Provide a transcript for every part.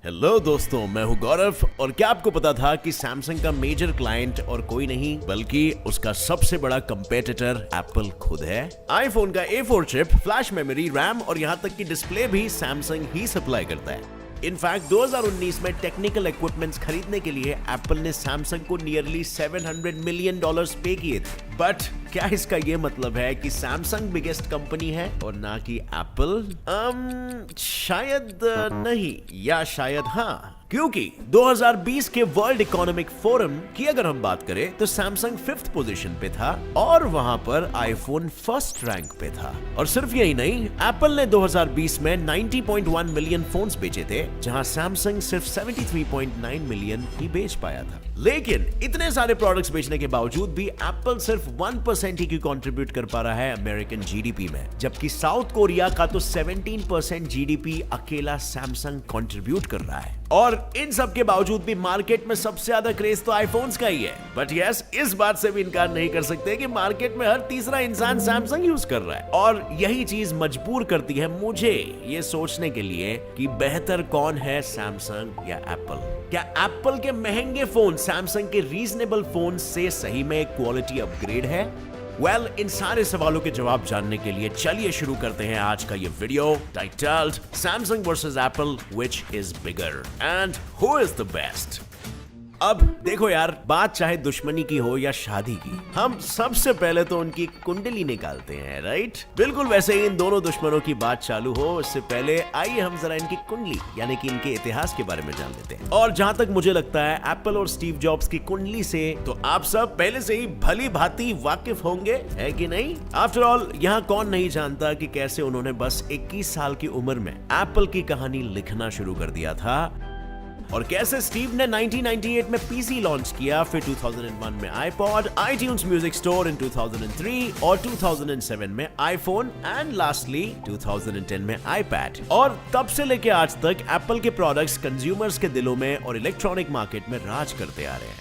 Hello दोस्तों, मैं हूं गौरव। और क्या आपको पता था कि सैमसंग का मेजर क्लाइंट और कोई नहीं बल्कि उसका सबसे बड़ा कंपेटिटर एप्पल खुद है। आईफोन का A4 chip, flash memory, RAM और यहां तक कि डिस्प्ले भी सैमसंग ही सप्लाई करता है। इनफैक्ट 2019 में टेक्निकल इक्विपमेंट्स खरीदने के लिए एप्पल ने सैमसंग को नियरली $700 मिलियन पे किए थे। बट क्या इसका ये मतलब है कि सैमसंग बिगेस्ट कंपनी है और ना कि एप्पल? शायद नहीं, या शायद हाँ, क्योंकि 2020 के वर्ल्ड इकोनॉमिक फोरम की अगर हम बात करें तो सैमसंग 5th पोजीशन पे था और वहां पर आईफोन 1st रैंक पे था। और सिर्फ यही नहीं, एप्पल ने 2020 में 90.1 मिलियन फोन्स बेचे थे, जहां सैमसंग सिर्फ 73.9 मिलियन ही बेच पाया था। लेकिन इतने सारे प्रोडक्ट्स बेचने के बावजूद भी एप्पल सिर्फ 1% ही की कंट्रीब्यूट कर पा रहा है अमेरिकन जीडीपी में, जबकि साउथ कोरिया का तो 17% जीडीपी अकेला सैमसंग कंट्रीब्यूट कर रहा है। और इन सब के बावजूद भी मार्केट में सबसे ज्यादा क्रेज तो आईफोन्स का ही है। बट यस, इस बात से भी इनकार नहीं कर सकते कि मार्केट में हर तीसरा इंसान सैमसंग यूज कर रहा है। और यही चीज मजबूर करती है मुझे ये सोचने के लिए कि बेहतर कौन है, सैमसंग या एप्पल। क्या एप्पल के महंगे फोन सैमसंग के रीजनेबल फोन से सही में क्वालिटी अपग्रेड है? इन सारे सवालों के जवाब जानने के लिए चलिए शुरू करते हैं आज का ये video titled Samsung versus Apple, which is bigger and who is the best. अब देखो यार, बात चाहे दुश्मनी की हो या शादी की, हम सबसे पहले तो उनकी कुंडली निकालते हैं, राइट? बिल्कुल वैसे ही इन दोनों दुश्मनों की बात चालू हो उससे पहले आइए हम जरा इनकी कुंडली यानी कि इनके इतिहास के बारे में जान लेते हैं। और जहां तक मुझे लगता है एप्पल और स्टीव जॉब्स की कुंडली से तो आप सब पहले से ही भली भांति वाकिफ होंगे, है कि नहीं? आफ्टर ऑल, यहाँ कौन नहीं जानता कि कैसे उन्होंने बस 21 साल की उम्र में एप्पल की कहानी लिखना शुरू कर दिया था, और कैसे स्टीव ने 1998 में पीसी लॉन्च किया, फिर 2001 में iPod, iTunes music store in 2003 और 2007 में आईफोन एंड लास्टली 2010 में आईपैड। और तब से लेके आज तक एप्पल के प्रोडक्ट्स कंज्यूमर्स के दिलों में और इलेक्ट्रॉनिक मार्केट में राज करते आ रहे हैं।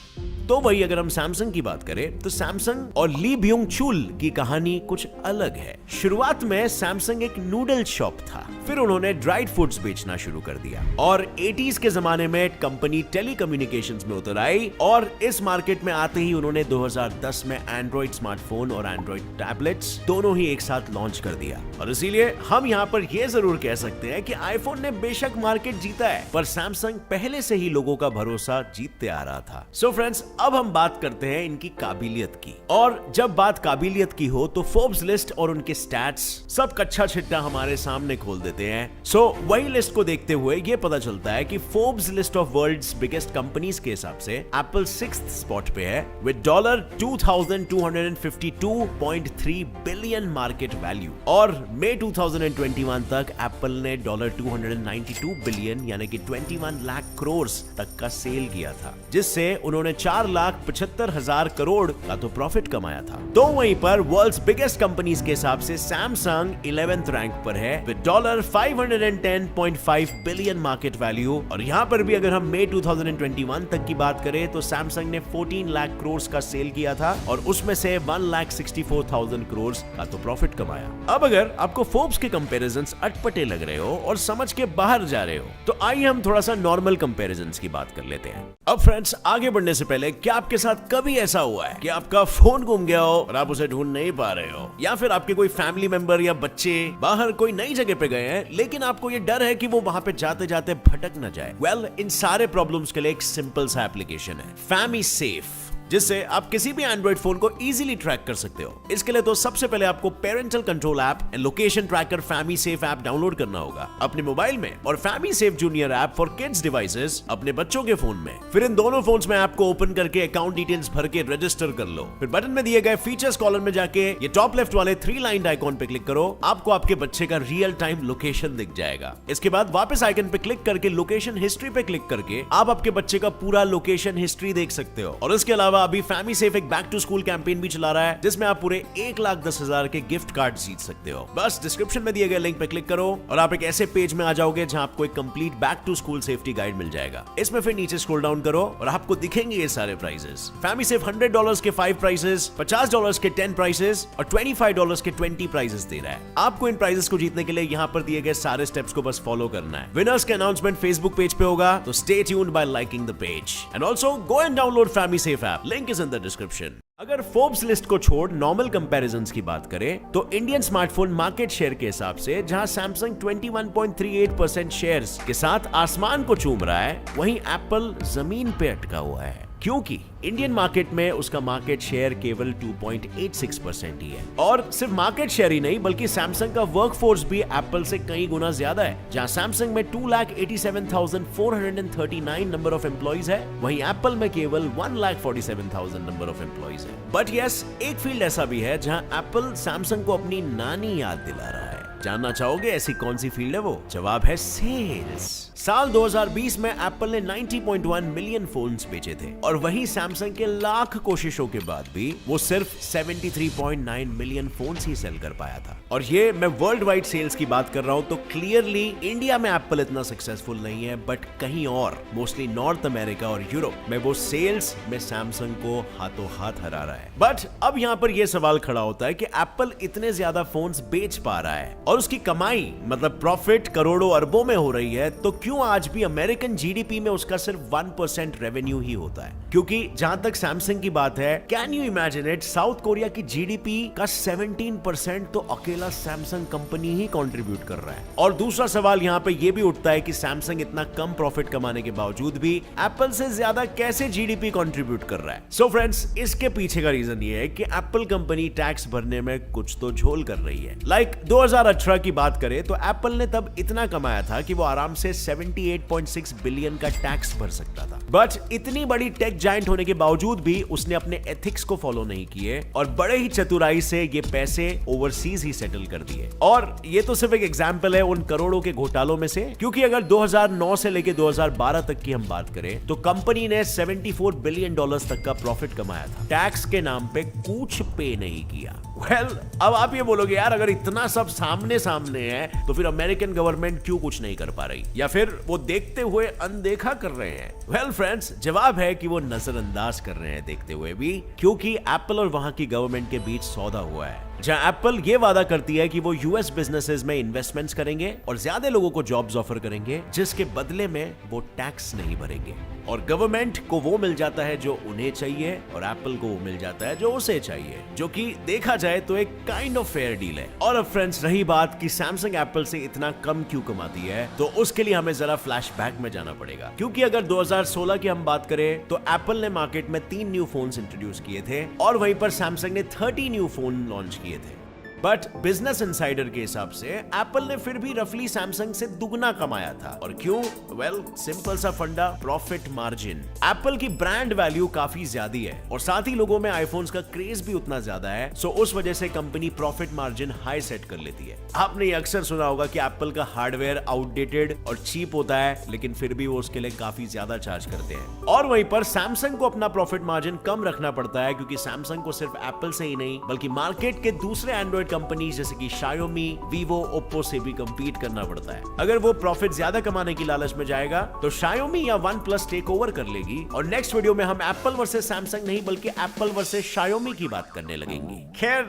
तो वही अगर हम सैमसंग की बात करें तो सैमसंग और ली ब्यूंग चुल की कहानी कुछ अलग है। शुरुआत में सैमसंग एक नूडल शॉप था, फिर उन्होंने ड्राइड फूड्स बेचना शुरू कर दिया और 80s के जमाने में कंपनी टेलीकम्युनिकेशंस में उतर आई और इस मार्केट में आते ही उन्होंने 2010 में एंड्रॉइड स्मार्टफोन और एंड्रॉइड टैबलेट्स दोनों ही एक साथ लॉन्च कर दिया। और इसीलिए हम यहाँ पर यह जरूर कह सकते हैं कि आईफोन ने बेशक मार्केट जीता है, पर सैमसंग पहले से ही लोगों का भरोसा जीतते आ रहा था। सो फ्रेंड्स, अब हम बात करते हैं इनकी काबिलियत की। और जब बात काबिलियत की हो तो फोर्ब्स लिस्ट और उनके स्टैट्स सब कच्चा छिट्टा हमारे सामने खोल देते हैं। सो वही लिस्ट को देखते हुए ये पता चलता है कि Forbes list of world's biggest companies के हिसाब से एप्पल 6th स्पॉट पे है विद $2252.3 बिलियन मार्केट वैल्यू। और मई 2021 तक एप्पल ने $292 बिलियन यानी कि 21 लाख करोड़ तक का सेल किया था, जिससे उन्होंने 4,75,000 करोड़ का तो प्रॉफिट कमाया था। तो वहीं पर वर्ल्ड्स बिगेस्ट कंपनीज के हिसाब से सैमसंग 11th रैंक पर है विद $510.5 बिलियन मार्केट वैल्यू। और यहां पर भी अगर हम मई 2021 तक की बात करें तो सैमसंग ने 14 लाख करोड़ का सेल किया था और उसमें से 1,64,000 करोड़ का तो प्रॉफिट कमाया। अब अगर आपको फोर्ब्स के कंपैरिजंस अटपटे लग रहे हो और समझ के बाहर जा रहे हो तो आइए हम थोड़ा सा नॉर्मल कंपैरिजंस की बात कर लेते हैं। अब फ्रेंड्स, आगे बढ़ने से पहले क्या आपके साथ कभी ऐसा हुआ है कि आपका फोन गुम गया हो और आप उसे ढूंढ नहीं पा रहे हो, या फिर आपके कोई फैमिली मेंबर या बच्चे बाहर कोई नई जगह पे गए हैं लेकिन आपको ये डर है कि वो वहां पे जाते जाते भटक न जाए? इन सारे प्रॉब्लम्स के लिए एक सिंपल सा एप्लीकेशन है, फैमीसेफ, जिससे आप किसी भी एंड्रॉइड फोन को इजीली ट्रैक कर सकते हो। इसके लिए तो सबसे पहले आपको parental control app and location tracker FamiSafe app download करना होगा अपने मोबाइल में, और FamiSafe junior app for kids devices अपने बच्चों के फोन में। फिर इन दोनों फोन्स में ऐप को ओपन करके अकाउंट डिटेल्स भर के रजिस्टर कर लो। फिर बटन में दिए गए फीचर्स कॉलम में जाके ये टॉप लेफ्ट वाले 3 लाइन आइकॉन पे क्लिक करो, आपको आपके बच्चे का रियल टाइम लोकेशन दिख जाएगा। इसके बाद वापस आइकन पे क्लिक करके लोकेशन हिस्ट्री पे क्लिक करके आप आपके बच्चे का पूरा लोकेशन हिस्ट्री देख सकते हो। और इसके अलावा अलावा अभी फैमिली सेफ एक बैक टू स्कूल कैंपेन भी चला रहा है, जिसमें आप पूरे 1,10,000 के गिफ्ट कार्ड जीत सकते हो। बस डिस्क्रिप्शन में दिए गए लिंक पे क्लिक करो और आप एक ऐसे पेज में आ जाओगे जहां आपको एक complete back to school safety guide मिल जाएगा। इसमें फिर नीचे स्क्रॉल डाउन करो और आपको दिखेंगे ये सारे प्राइजेस। फैमिली सेफ $100 के 5 प्राइजेस, $50 के 10 प्राइजेस और $25 के 20 प्राइजेस दे रहा है। आपको इन प्राइजेस को जीतने के लिए यहाँ पर दिए गए सारे स्टेप्स को बस फॉलो करना है। विनर्स के अनाउंसमेंट फेसबुक पेज पे होगा, तो stay tuned bye liking the page and also go and download family safe app, link is in the description. अगर फोर्ब्स लिस्ट को छोड़ नॉर्मल कंपैरिजंस की बात करें तो इंडियन स्मार्टफोन मार्केट शेयर के हिसाब से जहां सैमसंग 21.38% शेयर्स के साथ आसमान को चूम रहा है, वहीं एप्पल जमीन पे अटका हुआ है, क्योंकि इंडियन मार्केट में उसका मार्केट शेयर केवल 2.86% ही है। और सिर्फ मार्केट शेयर ही नहीं बल्कि सैमसंग का वर्कफोर्स भी एप्पल से कई गुना ज्यादा है। जहां सैमसंग में 2,87,439 नंबर ऑफ एम्प्लॉइज है, वहीं एप्पल में केवल 1,47,000 नंबर ऑफ एम्प्लॉइज है। बट यस, एक फील्ड ऐसा भी है जहां एप्पल सैमसंग को अपनी नानी याद दिला रहा है। जानना चाहोगे ऐसी कौन सी फील्ड है वो? जवाब है सेल्स। साल 2020 में एप्पल ने 90.1 मिलियन फोन्स बेचे थे और वहीं सैमसंग के लाख कोशिशों के बाद भी वो सिर्फ 73.9 मिलियन फोन्स ही सेल कर पाया था। और ये मैं वर्ल्ड वाइड सेल्स की बात कर रहा हूं, तो क्लियरली इंडिया में एप्पल इतना सक्सेसफुल नहीं है, बट कहीं और मोस्टली नॉर्थ अमेरिका और यूरोप में वो सेल्स में सैमसंग को हाथों हाथ हरा रहा है। बट अब यहाँ पर यह सवाल खड़ा होता है कि एप्पल इतने ज्यादा फोन्स बेच पा रहा है और उसकी कमाई मतलब प्रॉफिट करोड़ों अरबों में हो रही है, तो क्यों आज भी अमेरिकन जीडीपी में उसका सिर्फ 1% रेवेन्यू ही होता है? क्योंकि जहां तक सैमसंग की बात है, can you imagine it, south Korea की जीडीपी का 17% तो अकेला सैमसंग कंपनी ही कंट्रीब्यूट कर रहा है। और दूसरा सवाल यहाँ पे ये भी उठता है कि सैमसंग इतना कम प्रॉफिट कमाने के बावजूद भी एप्पल से ज्यादा कैसे जीडीपी कंट्रीब्यूट कर रहा है? सो फ्रेंड्स, इसके पीछे का रीजन ये है कि एप्पल कंपनी टैक्स भरने में कुछ तो झोल कर रही है। लाइक 2018 की बात करें तो एप्पल ने तब इतना कमाया था कि वो आराम से 78.6 बिलियन का टैक्स भर सकता था। बट इतनी बड़ी टेक जायंट होने के बावजूद भी उसने अपने एथिक्स को फॉलो नहीं किए और बड़े ही चतुराई से ये पैसे ओवरसीज ही सेटल कर दिए। और ये तो सिर्फ एक एग्जांपल है उन करोड़ों के घोटालों में से, क्योंकि अगर 2009 से लेकर 2012 तक की हम बात करें तो कंपनी ने $74 बिलियन तक का प्रॉफिट कमाया था, टैक्स के नाम पे कुछ पे नहीं किया। वेल, अब आप ये बोलोगे यार, अगर इतना सब सामने है तो फिर अमेरिकन गवर्नमेंट क्यों कुछ नहीं कर पा रही, या फिर वो देखते हुए अनदेखा कर रहे हैं? वेल फ्रेंड्स, जवाब है कि वो नजरअंदाज कर रहे हैं देखते हुए भी, क्योंकि एप्पल और वहां की गवर्नमेंट के बीच सौदा हुआ है, जहां एप्पल ये वादा करती है कि वो यूएस बिजनेसेस में इन्वेस्टमेंट्स करेंगे और ज्यादा लोगों को जॉब्स ऑफर करेंगे, जिसके बदले में वो टैक्स नहीं भरेंगे। और गवर्नमेंट को वो मिल जाता है जो उन्हें चाहिए और एप्पल को वो मिल जाता है जो उसे चाहिए, जो कि देखा जाए तो एक काइंड ऑफ फेयर डील है। और अब फ्रेंड्स, रही बात कि सैमसंग एप्पल से इतना कम क्यों कमाती है, तो उसके लिए हमें जरा फ्लैशबैक में जाना पड़ेगा। क्योंकि अगर 2016 की हम बात करें तो एप्पल ने मार्केट में 3 न्यू फोन्स इंट्रोड्यूस किए थे और वहीं पर सैमसंग ने 30 न्यू फोन लॉन्च किए थे। बट बिजनेस इनसाइडर के हिसाब से एप्पल ने फिर भी रफली सैमसंग से दुगना कमाया था। और क्यों? वेल, सिंपल सा फंडा, प्रॉफिट मार्जिन। एप्पल की ब्रांड वैल्यू काफी ज्यादा है और साथ ही लोगों में आईफोन्स का क्रेज भी उतना ज्यादा है, सो उस वजह से company profit margin high set कर लेती है। आपने ये अक्सर सुना होगा कि एप्पल का हार्डवेयर आउटडेटेड और चीप होता है, लेकिन फिर भी वो उसके लिए काफी ज्यादा चार्ज करते हैं। और वहीं पर सैमसंग को अपना प्रॉफिट मार्जिन कम रखना पड़ता है, क्योंकि सैमसंग को सिर्फ एप्पल से ही नहीं बल्कि मार्केट के दूसरे एंड्रॉइड कंपनी जैसे कि Xiaomi, Vivo, Oppo से भी compete करना पड़ता है। अगर वो प्रॉफिट ज्यादा कमाने की लालच में जाएगा तो Xiaomi या OnePlus टेक ओवर कर लेगी और नेक्स्ट वीडियो में हम एप्पल वर्सेस सैमसंग नहीं बल्कि एप्पल वर्सेस Xiaomi की बात करने लगेंगे। खैर,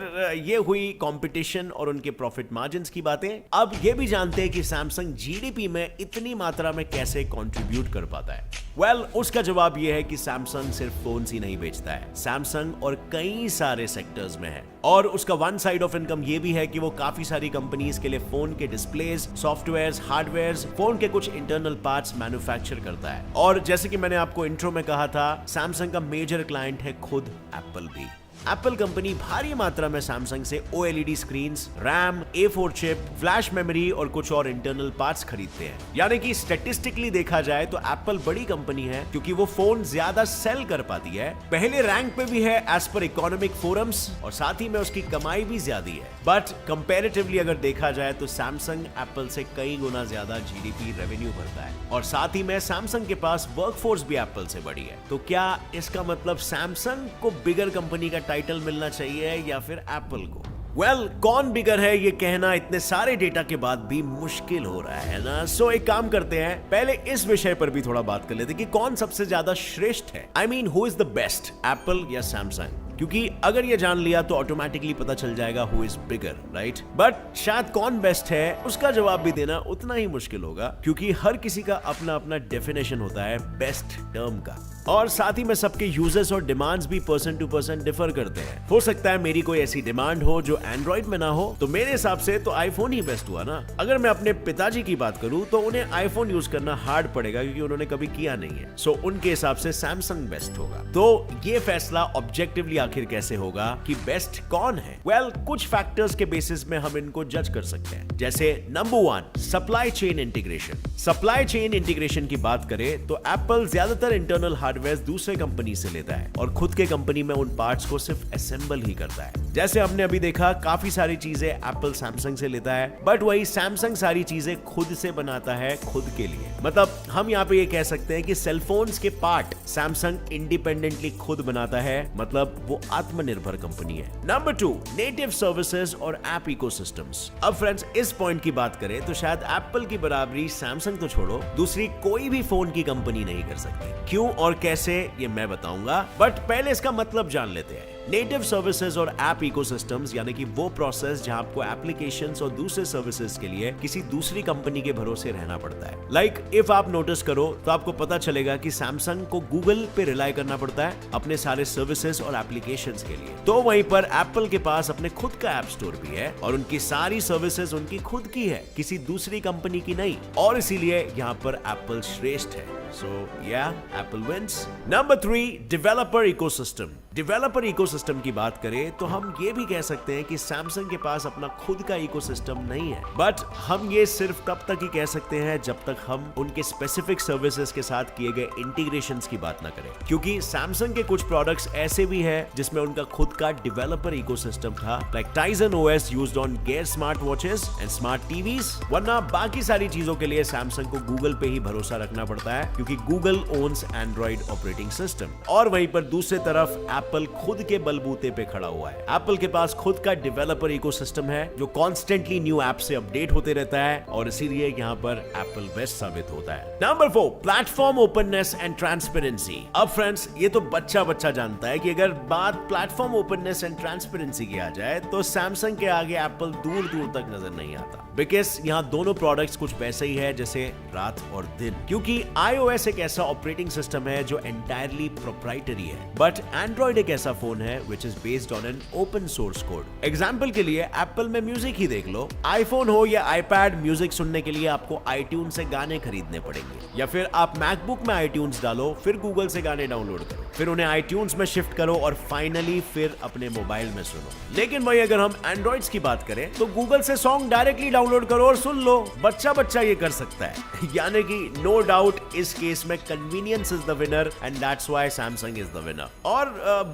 ये हुई कंपटीशन और उनके प्रॉफिट मार्जिन्स की बातें। अब ये भी जानते हैं कि सैमसंग जीडीपी में इतनी मात्रा में कैसे कंट्रीब्यूट कर पाता है। वेल, उसका जवाब यह है कि सैमसंग सिर्फ फोन्स ही नहीं बेचता है, सैमसंग और कई सारे सेक्टर्स में है। और उसका वन साइड ऑफ इनकम ये भी है कि वो काफी सारी कंपनीज के लिए फोन के डिस्प्लेज, सॉफ्टवेयर्स, हार्डवेयर्स, फोन के कुछ इंटरनल पार्ट्स मैन्युफैक्चर करता है। और जैसे कि मैंने आपको इंट्रो में कहा था, सैमसंग का मेजर क्लाइंट है खुद एप्पल भी। एप्पल कंपनी भारी मात्रा में सैमसंग से OLED screens, RAM, A4 chip, flash memory और कुछ और इंटरनल पार्ट्स खरीदते हैं। यानी कि स्टैटिस्टिकली देखा जाए तो एप्पल बड़ी कंपनी है क्योंकि वो फोन ज्यादा सेल कर पाती है, पहले रैंक पे भी है एज पर इकोनॉमिक फोरम्स, और साथ ही में उसकी कमाई भी ज्यादा है। बट कंपैरेटिवली अगर देखा जाए तो सैमसंग एप्पल से कई गुना ज्यादा GDP रेवेन्यू भरता है, और साथ ही में सैमसंग के पास वर्कफोर्स भी एप्पल से बड़ी है। तो क्या इसका मतलब सैमसंग को बिगर कंपनी का टाइटल मिलना चाहिए या फिर एप्पल को? वेल, कौन बिगर है ये कहना इतने सारे डेटा के बाद भी मुश्किल हो रहा है ना। सो एक काम करते हैं, पहले इस विषय पर भी थोड़ा बात कर लेते हैं कि कौन सबसे ज्यादा श्रेष्ठ है। I mean, who is the best, Apple या सैमसंग? क्योंकि अगर ये जान लिया तो ऑटोमेटिकली पता चल जाएगा who is bigger, right? But शायद कौन बेस्ट है उसका जवाब भी देना उतना ही मुश्किल होगा, क्योंकि हर किसी का अपना अपना डेफिनेशन होता है बेस्ट टर्म का, और साथ ही में सबके यूजर्स और डिमांड्स भी पर्सन टू पर्सन डिफर करते हैं। हो सकता है मेरी कोई ऐसी डिमांड हो जो एंड्रॉइड में ना हो, तो मेरे हिसाब से तो आईफोन ही बेस्ट हुआ ना। अगर मैं अपने पिताजी की बात करूं तो उन्हें आईफोन यूज करना हार्ड पड़ेगा क्योंकि उन्होंने कभी किया नहीं है। सो उनके हिसाब से सैमसंग बेस्ट होगा। तो ये फैसला ऑब्जेक्टिवली आखिर कैसे होगा कि बेस्ट कौन है? वेल, कुछ फैक्टर्स के बेसिस में हम इनको जज कर सकते हैं। जैसे number 1, supply chain integration. Supply chain integration की बात करें तो एप्पल ज्यादातर इंटरनल हार्डवेयर दूसरे कंपनी से लेता है और खुद के कंपनी में उन पार्ट्स को सिर्फ असेंबल ही करता है। जैसे हमने अभी देखा, काफी सारी चीजें एप्पल सैमसंग से लेता है, बट वही सैमसंग सारी चीजें खुद से बनाता है खुद के लिए। मतलब हम यहाँ पे ये कह सकते हैं कि सेलफोन्स के पार्ट सैमसंग इंडिपेंडेंटली खुद बनाता है, मतलब वो आत्मनिर्भर कंपनी है। नंबर 2, नेटिव सर्विसेज और ऐप इकोसिस्टम्स। अब फ्रेंड्स, इस पॉइंट की बात करें तो शायद एप्पल की बराबरी सैमसंग तो छोड़ो, दूसरी कोई भी फोन की कंपनी नहीं कर सकती। क्यों और कैसे ये मैं बताऊंगा, बट पहले इसका मतलब जान लेते हैं। नेटिव सर्विसेज और ऐप इकोसिस्टम्स यानी कि वो प्रोसेस जहां आपको एप्लीकेशंस और दूसरे सर्विसेज के लिए किसी दूसरी कंपनी के भरोसे रहना पड़ता है। लाइक इफ आप नोटिस करो तो आपको पता चलेगा कि सैमसंग को गूगल पे रिलाई करना पड़ता है अपने सारे सर्विसेज और एप्लीकेशंस के लिए, तो वहीं पर एप्पल के पास अपने खुद का ऐप स्टोर भी है और उनकी सारी सर्विसेज उनकी खुद की है, किसी दूसरी कंपनी की नहीं, और इसीलिए यहाँ पर एप्पल श्रेष्ठ है। So yeah, Apple wins. Number 3, developer ecosystem. Developer ecosystem की बात करें तो हम ये भी कह सकते हैं कि सैमसंग के पास अपना खुद का इकोसिस्टम नहीं है, बट हम ये सिर्फ तब तक ही कह सकते हैं जब तक हम उनके स्पेसिफिक सर्विसेज के साथ किए गए इंटीग्रेशंस की बात ना करें, क्योंकि सैमसंग के कुछ प्रोडक्ट्स ऐसे भी हैं जिसमें उनका खुद का डेवलपर इकोसिस्टम था, like Tizen OS used on gear smart watches and smart TVs. वरना बाकी सारी चीजों के लिए सैमसंग को गूगल पे ही भरोसा रखना पड़ता है, क्योंकि Google owns Android operating system. और वहीं पर दूसरे तरफ एप्पल खुद के बलबूते पे खड़ा हुआ है। एप्पल के पास खुद का डेवलपर इकोसिस्टम है जो कॉन्स्टेंटली न्यू ऐप से अपडेट होते रहता है, और इसीलिए यहाँ पर एप्पल बेस्ट साबित होता है। Number 4, platform openness and transparency. अब फ्रेंड्स, ये तो बच्चा जानता है कि अगर बात प्लेटफॉर्म ओपननेस एंड ट्रांसपेरेंसी की आ जाए तो सैमसंग के आगे एप्पल दूर तक नजर नहीं आता, बिकॉज यहाँ दोनों प्रोडक्ट्स कुछ वैसे ही है जैसे रात और दिन, क्योंकि iOS एक ऐसा ऑपरेटिंग सिस्टम है जो एंटायरली प्रोप्राइटरी है, बट एंड्रॉइड एक ऐसा फोन है which is based on an open source code। Example के लिए एप्पल में म्यूजिक ही देख लो, आईफोन हो या आईपैड, म्यूजिक सुनने के लिए आपको iTunes से गाने खरीदने पड़ेंगे, या फिर आप मैकबुक में iTunes डालो, फिर गूगल से गाने डाउनलोड करो, फिर उन्हें iTunes में शिफ्ट करो और फाइनली फिर अपने मोबाइल में सुनो। लेकिन वही अगर हम एंड्रॉइड्स की बात करें तो गूगल से सॉन्ग डायरेक्टली डाउनलोड करो और सुन लो। बच्चा ये कर सकता है यानी कि नो डाउट इस केस में convenience is the winner and that's why Samsung is the winner. और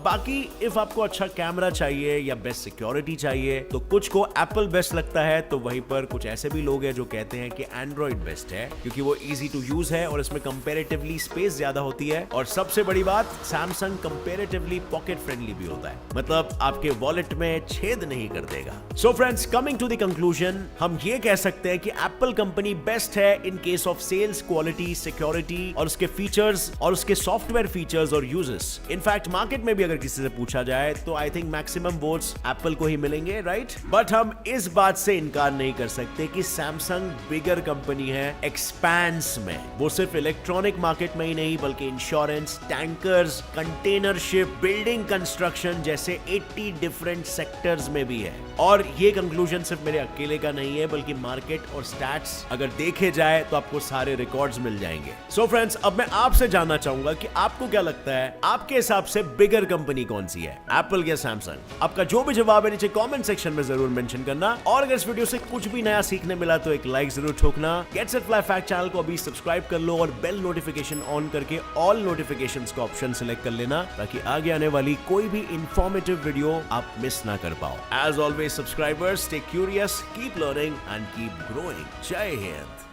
बाकी इफ आपको अच्छा कैमरा चाहिए या बेस्ट सिक्योरिटी चाहिए तो कुछ को एप्पल बेस्ट लगता है, तो वहीं पर कुछ ऐसे भी लोग हैं जो कहते हैं कि एंड्रॉइड बेस्ट है क्योंकि वो इजी टू यूज है और इसमें कंपैरेटिवली स्पेस ज्यादा होती है, और सबसे बड़ी बात सैमसंग कंपैरेटिवली पॉकेट फ्रेंडली भी होता है, मतलब आपके वॉलेट में छेद नहीं कर देगा। So friends, coming to the conclusion, हम ये कह सकते हैं कि एप्पल कंपनी बेस्ट है in case of sales, quality, security और उसके फीचर्स और उसके सॉफ्टवेयर फीचर्स और यूजेस। इनफैक्ट मार्केट में भी अगर किसी से पूछा जाए तो I think maximum votes Apple को ही मिलेंगे, राइट? बट हम इस बात से इनकार नहीं कर सकते कि सैमसंग बिगर कंपनी है एक्सपेंस में। वो सिर्फ इलेक्ट्रॉनिक मार्केट में ही नहीं बल्कि insurance, tankers, container ship, building construction जैसे 80 डिफरेंट सेक्टर्स में भी है। और ये कंक्लूजन सिर्फ मेरे अकेले का नहीं है बल्कि मार्केट और स्टैट्स अगर देखे जाए तो आपको सारे रिकॉर्ड्स मिल जाएंगे। सो फ्रेंड्स, अब मैं आपसे जानना चाहूंगा कि आपको क्या लगता है, आपके हिसाब से बिगर कंपनी कौन सी है, एप्पल या सैमसंग? आपका जो भी जवाब है नीचे कमेंट सेक्शन में जरूर मेंशन करना। और अगर इस वीडियो से कुछ भी नया सीखने मिला तो एक लाइक जरूर ठोकना। Gets it fly fact channel को अभी सब्सक्राइब कर लो और बेल नोटिफिकेशन ऑन करके ऑल नोटिफिकेशंस का ऑप्शन सिलेक्ट कर लेना, ताकि आगे आने वाली कोई भी इंफॉर्मेटिव वीडियो आप मिस ना कर पाओ। As always subscribers, stay curious, keep learning and keep growing. जय हिंद।